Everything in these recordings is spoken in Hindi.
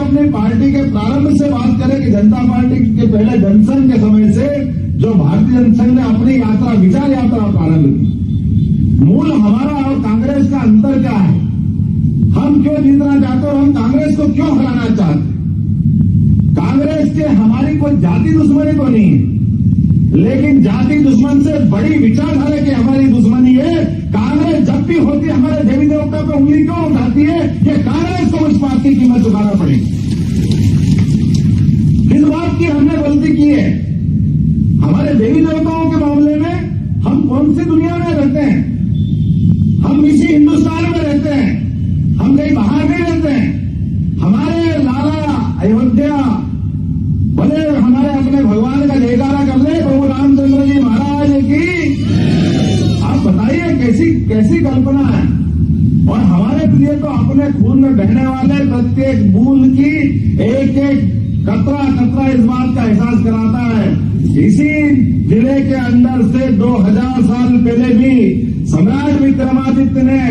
अपनी पार्टी के प्रारंभ से बात करें कि जनता पार्टी के पहले जनसंघ के समय से जो भारतीय जनसंघ ने अपनी यात्रा, विचार यात्रा प्रारंभ की, मूल हमारा और कांग्रेस का अंतर क्या है, हम क्यों जीतना चाहते और हम कांग्रेस को क्यों हराना चाहते। कांग्रेस के हमारी कोई जाति दुश्मनी तो नहीं है, लेकिन जाति दुश्मन से बड़ी विचारधारा की हमारी दुश्मनी है। कांग्रेस जब भी होती है हमारे देवी देवता पर उंगली क्यों उठाती है, ये कांग्रेस को इस बात की कीमत चुकाना पड़ेगी। किस बात की हमने गलती की है? हमारे देवी देवताओं के मामले में हम कौन सी दुनिया में रहते हैं? हम इसी हिंदुस्तान में रहते हैं, हम कहीं बाहर नहीं रहते हैं। हमारे लाला अयोध्या भले हमारे अपने भगवान का जयकारा कर ले, प्रभु रामचंद्र जी महाराज की। आप बताइए कैसी कैसी कल्पना है। और हमारे लिए तो अपने खून में बहने वाले प्रत्येक बूंद की एक एक कतरा कतरा इस बात का एहसास कराता है। इसी जिले के अंदर से 2000 साल पहले भी सम्राट विक्रमादित्य ने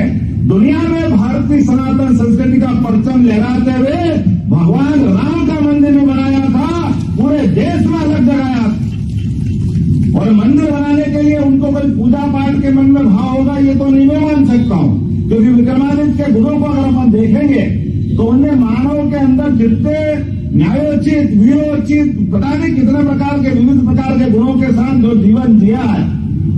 दुनिया में भारतीय सनातन संस्कृति का परचम लहराते हुए भगवान राम का मंदिर भी बनाया था, पूरे देश में अलग जगाया। और मंदिर बनाने के लिए उनको कोई पूजा पाठ के मन में भाव होगा ये तो नहीं मैं मान सकता हूं, क्योंकि विक्रमादित्य के गुणों को अगर अपन देखेंगे तो उन्हें मानव के अंदर जितने न्यायोचित, वीरोचित, पता नहीं कितने प्रकार के विविध प्रकार के गुणों के साथ जो जीवन जिया है,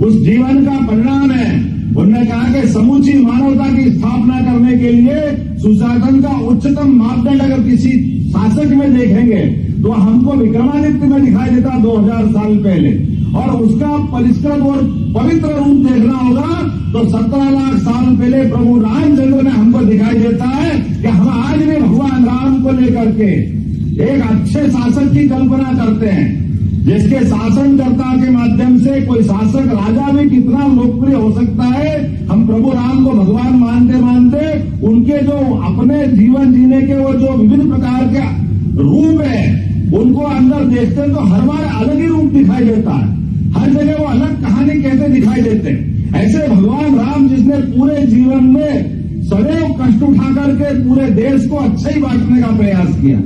उस जीवन का परिणाम है। उन्होंने कहा कि समूची मानवता की स्थापना करने के लिए सुशासन का उच्चतम मापदंड अगर किसी शासक में देखेंगे तो हमको विक्रमादित्य में दिखाई देता 2000 साल पहले, और उसका परिष्कृत और पवित्र रूप देखना होगा तो 17 लाख साल पहले प्रभु रामचंद्र ने हमको दिखाई देता है कि हम आज भी भगवान राम को लेकर के एक अच्छे शासक की कल्पना करते हैं, जिसके शासनकर्ता के माध्यम से कोई शासक राजा भी कितना लोकप्रिय हो सकता है। हम प्रभु राम को भगवान मानते मानते उनके जो अपने जीवन जीने के वो जो विभिन्न प्रकार के रूप है उनको अंदर देखते हैं तो हर बार अलग ही रूप दिखाई देता है, हर जगह वो अलग कहानी कहते दिखाई देते हैं। ऐसे भगवान राम जिसने पूरे जीवन में सदैव कष्ट उठा करके पूरे देश को अच्छा ही बांटने का प्रयास किया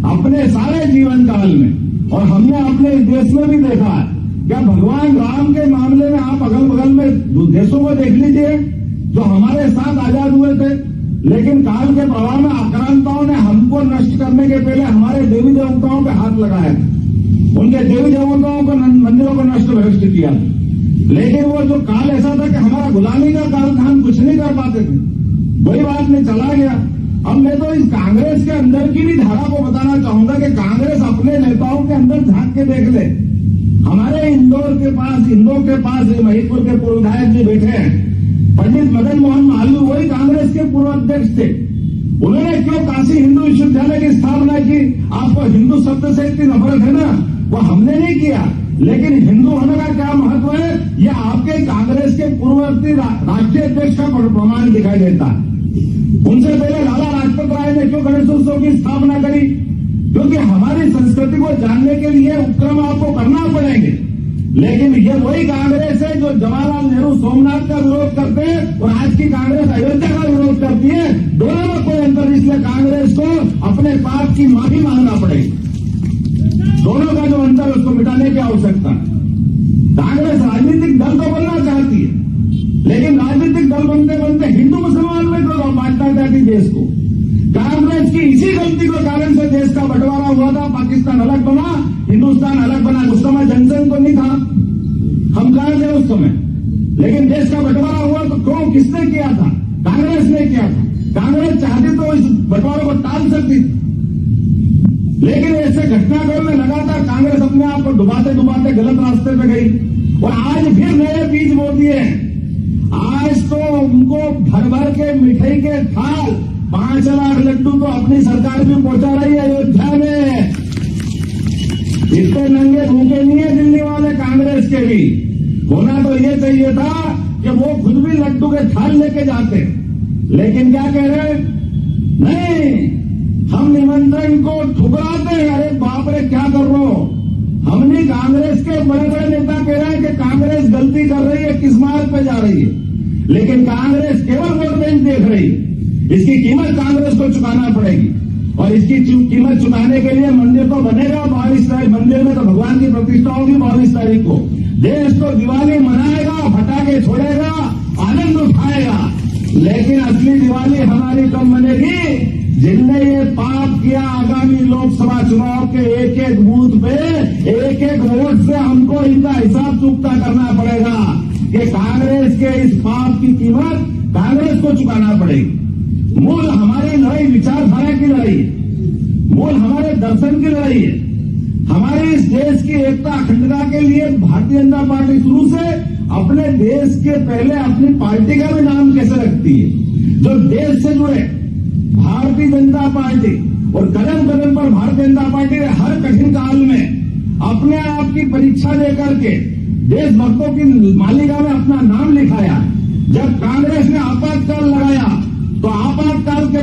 अपने सारे जीवन काल में, और हमने अपने देश में भी देखा है। क्या भगवान राम के मामले में आप अगल बगल में देशों को देख लीजिए जो हमारे साथ आजाद हुए थे, लेकिन काल के प्रभाव में आक्रांताओं ने हमको नष्ट करने के पहले हमारे देवी देवताओं पे हाथ लगाया था, उनके देवी देवताओं को मंदिरों को नष्ट भ्रष्ट किया। लेकिन वो जो काल ऐसा था कि हमारा गुलामी का काल था, हम कुछ नहीं कर पाते थे, वही बात में चला गया। अब मैं तो इस कांग्रेस के अंदर की भी धारा को बताना चाहूंगा कि कांग्रेस अपने नेताओं के अंदर झांक के देख ले। हमारे इंदौर के पास महिदपुर के पूर्व विधायक जी बैठे हैं, पंडित मदन मोहन मालवीय वही कांग्रेस के पूर्व अध्यक्ष थे। उन्होंने क्यों काशी हिंदू विश्वविद्यालय की स्थापना की? आपको हिंदू शब्द से इतनी नफरत है ना, वो हमने नहीं किया, लेकिन हिंदू होने का क्या महत्व है ये आपके कांग्रेस के पूर्ववर्ती राष्ट्रीय अध्यक्ष का प्रमाण दिखाई देता है। उनसे पहले लाला लाजपत राय ने क्यों गणेशोत्सव की स्थापना करी? क्योंकि हमारी संस्कृति को जानने के लिए उपक्रम आपको करना पड़ेंगे। लेकिन ये वही कांग्रेस है जो जवाहरलाल नेहरू सोमनाथ का विरोध करते हैं और आज की कांग्रेस अयोध्या का विरोध करती है। दोनों में कोई अंतर, इसलिए कांग्रेस को अपने पाप की माफी मांगना पड़ेगी। दोनों का जो अंतर है उसको मिटाने की आवश्यकता है। कांग्रेस राजनीतिक दल तो बनना चाहती है, लेकिन राजनीतिक दल बनते बनते हिंदू मुसलमान में तो बांटना चाहती देश को। कांग्रेस की इसी गलती के कारण से देश का बंटवारा हुआ था, पाकिस्तान अलग बना, हिंदुस्तान अलग बना। उस समय जनसंघ तो नहीं था, हम कहां थे उस समय, लेकिन देश का बंटवारा हुआ तो क्यों, किसने किया था? कांग्रेस ने किया था। कांग्रेस चाहती तो इस बंटवारे को टाल सकती थी, लेकिन ऐसे घटनाक्रम में लगातार कांग्रेस अपने आप को डुबाते डुबाते गलत रास्ते पे गई और आज फिर नए बीज बो दिए। आज तो उनको भर भर के मिठाई के थाल 5 लाख लड्डू तो अपनी सरकार भी पहुंचा रही है अयोध्या में। इतने नंगे भूखे नहीं है दिल्ली वाले कांग्रेस के भी। होना तो ये चाहिए था कि वो खुद भी लड्डू के थाल लेके जाते, लेकिन क्या कह रहे? नहीं, हम निमंत्रण को ठुकराते हैं। अरे बाप रे, क्या कर रहे हो? हमने कांग्रेस के बड़े बड़े नेता कह रहे हैं कि कांग्रेस गलती कर रही है, किस मार्ग पे जा रही है, लेकिन कांग्रेस केवल वोट बैंक देख रही है। इसकी कीमत कांग्रेस को चुकाना पड़ेगी। और और इसकी कीमत चुकाने के लिए मंदिर तो बनेगा 22 तारीख, मंदिर में तो भगवान की प्रतिष्ठा होगी 22 तारीख को। देश तो दिवाली मनाएगा, फटाके छोड़ेगा, आनंद उठाएगा, लेकिन असली दिवाली हमारी कब मनेगी? जिनने ये पाप किया, आगामी लोकसभा चुनाव के एक एक बूथ पे एक एक वोट से हमको इनका हिसाब चुकता करना पड़ेगा कि कांग्रेस के इस पाप की कीमत कांग्रेस को चुकाना पड़ेगी। मूल हमारी लड़ाई विचारधारा की लड़ाई है, मूल हमारे दर्शन की लड़ाई है। हमारे इस देश की एकता अखंडता के लिए भारतीय जनता पार्टी शुरू से अपने देश के पहले अपनी पार्टी का भी नाम कैसे रखती है, जो देश से जुड़े भारतीय जनता पार्टी, और कदम कदम पर भारतीय जनता पार्टी ने हर कठिन काल में अपने आप की परीक्षा देकर के देशभक्तों की मालिका में अपना नाम लिखाया। जब कांग्रेस ने आपातकाल लगाया तो आपातकाल के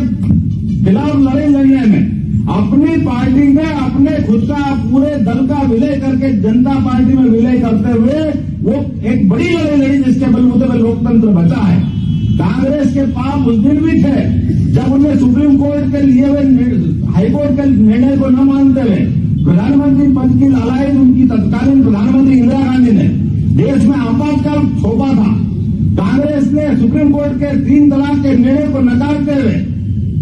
खिलाफ लड़ाई लड़ने में अपनी पार्टी में अपने खुद का पूरे दल का विलय करके जनता पार्टी में विलय करते हुए वो एक बड़ी लड़ाई लड़ी जिसके बलबूते पर लोकतंत्र बचा है। कांग्रेस के पाप उस दिन भी थे जब उन्हें सुप्रीम कोर्ट के लिए हुए हाईकोर्ट के निर्णय को न मानते हुए प्रधानमंत्री पद की लालच उनकी तत्कालीन प्रधानमंत्री इंदिरा गांधी ने देश में आपातकाल थोपा था। कांग्रेस ने सुप्रीम कोर्ट के 3 तलाक के निर्णय को नकारते हुए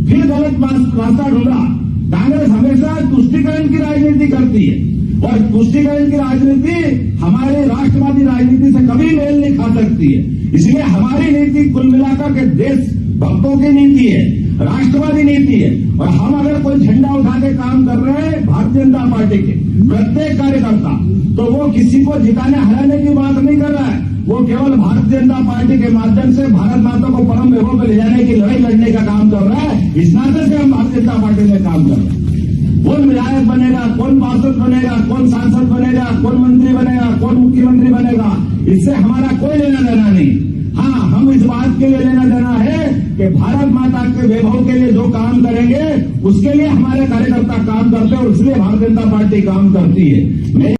फिर गलत रास्ता ढूंढा। कांग्रेस हमेशा तुष्टीकरण की राजनीति करती है और तुष्टीकरण की राजनीति हमारे राष्ट्रवादी राजनीति से कभी मेल नहीं खा सकती है। इसलिए हमारी नीति कुल मिलाकर के देश भक्तों की नीति है, राष्ट्रवादी नीति है। और हम अगर कोई झंडा उठा के काम कर रहे हैं भारतीय जनता पार्टी के प्रत्येक कार्यकर्ता, तो वो किसी को जिताने हराने की बात नहीं कर रहा है, वो केवल भारतीय जनता पार्टी के माध्यम से भारत माता को परम वैभव पर ले जाने की लड़ाई लड़ने का काम कर रहा है। इस नाते से हम भारतीय जनता पार्टी में काम कर रहे हैं। कौन विधायक बनेगा, कौन पार्षद बनेगा, कौन सांसद बनेगा, कौन मंत्री बनेगा, कौन मुख्यमंत्री बनेगा, इससे हमारा कोई लेना देना नहीं। हाँ, हम इस बात के लिए लेना देना है कि भारत माता के वैभव के लिए जो काम करेंगे उसके लिए हमारे कार्यकर्ता काम करते हैं और इसलिए भारतीय जनता पार्टी काम करती है।